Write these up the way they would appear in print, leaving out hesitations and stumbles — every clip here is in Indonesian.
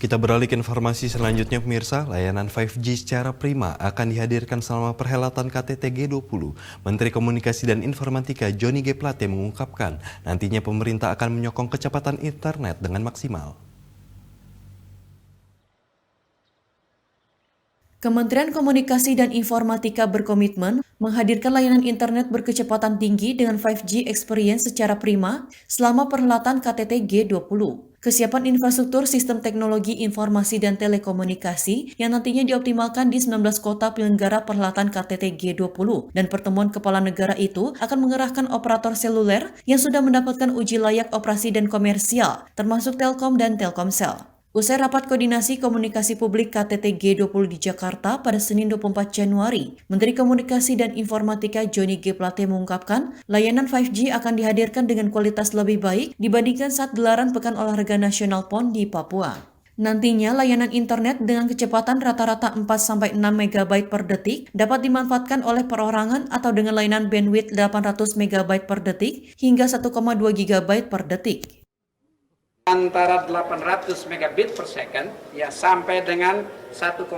Kita beralih ke informasi selanjutnya pemirsa, layanan 5G secara prima akan dihadirkan selama perhelatan KTT G20. Menteri Komunikasi dan Informatika Johnny G. Plate mengungkapkan, nantinya pemerintah akan menyokong kecepatan internet dengan maksimal. Kementerian Komunikasi dan Informatika berkomitmen menghadirkan layanan internet berkecepatan tinggi dengan 5G Experience secara prima selama perhelatan KTT G20. Kesiapan infrastruktur sistem teknologi informasi dan telekomunikasi yang nantinya dioptimalkan di 19 kota penyelenggara perhelatan KTT G20 dan pertemuan kepala negara itu akan mengerahkan operator seluler yang sudah mendapatkan uji layak operasi dan komersial, termasuk Telkom dan Telkomsel. Usai rapat koordinasi komunikasi publik KTT G20 di Jakarta pada Senin 24 Januari, Menteri Komunikasi dan Informatika Johnny G. Plate mengungkapkan, layanan 5G akan dihadirkan dengan kualitas lebih baik dibandingkan saat gelaran Pekan Olahraga Nasional PON di Papua. Nantinya, layanan internet dengan kecepatan rata-rata 4-6 MB per detik dapat dimanfaatkan oleh perorangan atau dengan layanan bandwidth 800 MB per detik hingga 1,2 GB per detik. Antara 800 megabit per second ya sampai dengan 1,2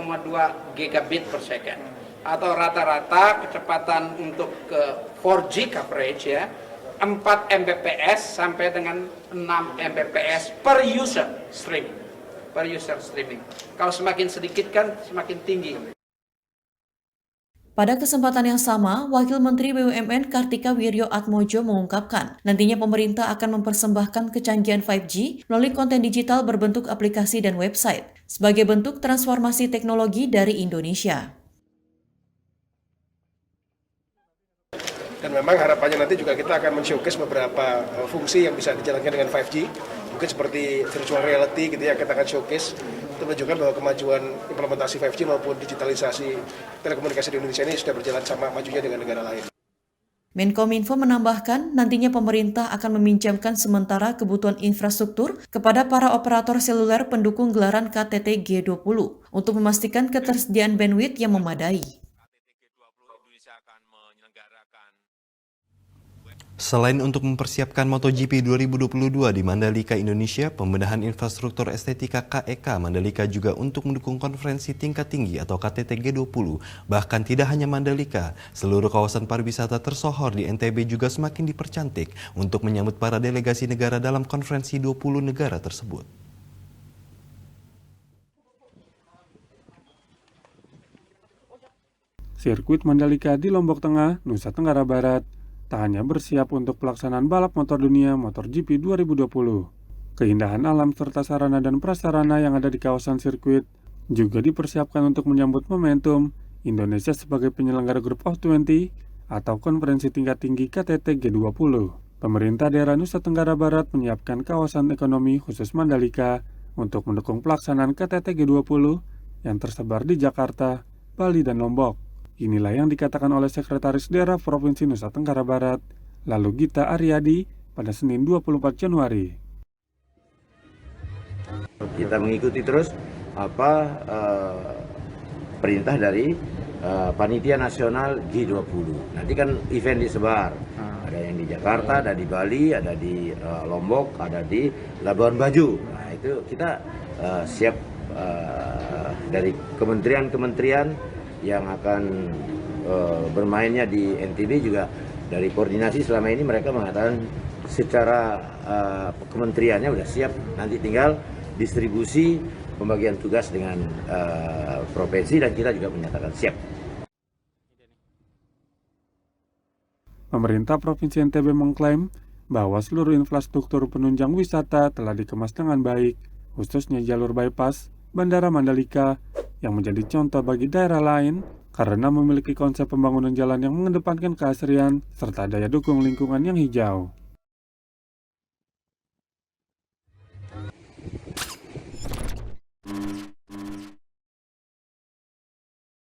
gigabit per second atau rata-rata kecepatan untuk ke 4G coverage ya 4 Mbps sampai dengan 6 Mbps per user streaming. Kalau semakin sedikit kan semakin tinggi. Pada kesempatan yang sama, Wakil Menteri BUMN Kartika Wirjoatmojo mengungkapkan, nantinya pemerintah akan mempersembahkan kecanggihan 5G melalui konten digital berbentuk aplikasi dan website, sebagai bentuk transformasi teknologi dari Indonesia. Dan memang harapannya nanti juga kita akan men-showcase beberapa fungsi yang bisa dijalankan dengan 5G, mungkin seperti virtual reality gitu ya, kita akan showcase untuk menunjukkan bahwa kemajuan implementasi 5G maupun digitalisasi telekomunikasi di Indonesia ini sudah berjalan sama majunya dengan negara lain. Menkominfo menambahkan, nantinya pemerintah akan meminjamkan sementara kebutuhan infrastruktur kepada para operator seluler pendukung gelaran KTT G20 untuk memastikan ketersediaan bandwidth yang memadai. Selain untuk mempersiapkan MotoGP 2022 di Mandalika, Indonesia, pembenahan infrastruktur estetika KEK Mandalika juga untuk mendukung konferensi tingkat tinggi atau KTT G20. Bahkan tidak hanya Mandalika, seluruh kawasan pariwisata tersohor di NTB juga semakin dipercantik untuk menyambut para delegasi negara dalam konferensi 20 negara tersebut. Sirkuit Mandalika di Lombok Tengah, Nusa Tenggara Barat, tak hanya bersiap untuk pelaksanaan balap motor dunia MotoGP 2020. Keindahan alam serta sarana dan prasarana yang ada di kawasan sirkuit juga dipersiapkan untuk menyambut momentum Indonesia sebagai penyelenggara Group of 20 atau konferensi tingkat tinggi KTT G20. Pemerintah daerah Nusa Tenggara Barat menyiapkan kawasan ekonomi khusus Mandalika untuk mendukung pelaksanaan KTT G20 yang tersebar di Jakarta, Bali, dan Lombok. Inilah yang dikatakan oleh Sekretaris Daerah Provinsi Nusa Tenggara Barat, lalu Gita Aryadi, pada Senin 24 Januari. Kita mengikuti terus perintah dari Panitia Nasional G20. Nanti kan event disebar, ada yang di Jakarta, ada di Bali, ada di Lombok, ada di Labuan Bajo. Nah itu kita siap dari kementerian-kementerian yang akan bermainnya di NTB juga dari koordinasi selama ini mereka mengatakan secara kementeriannya sudah siap, nanti tinggal distribusi pembagian tugas dengan provinsi dan kita juga menyatakan siap. Pemerintah Provinsi NTB mengklaim bahwa seluruh infrastruktur penunjang wisata telah dikemas dengan baik, khususnya jalur bypass Bandara Mandalika yang menjadi contoh bagi daerah lain karena memiliki konsep pembangunan jalan yang mengedepankan keasrian serta daya dukung lingkungan yang hijau.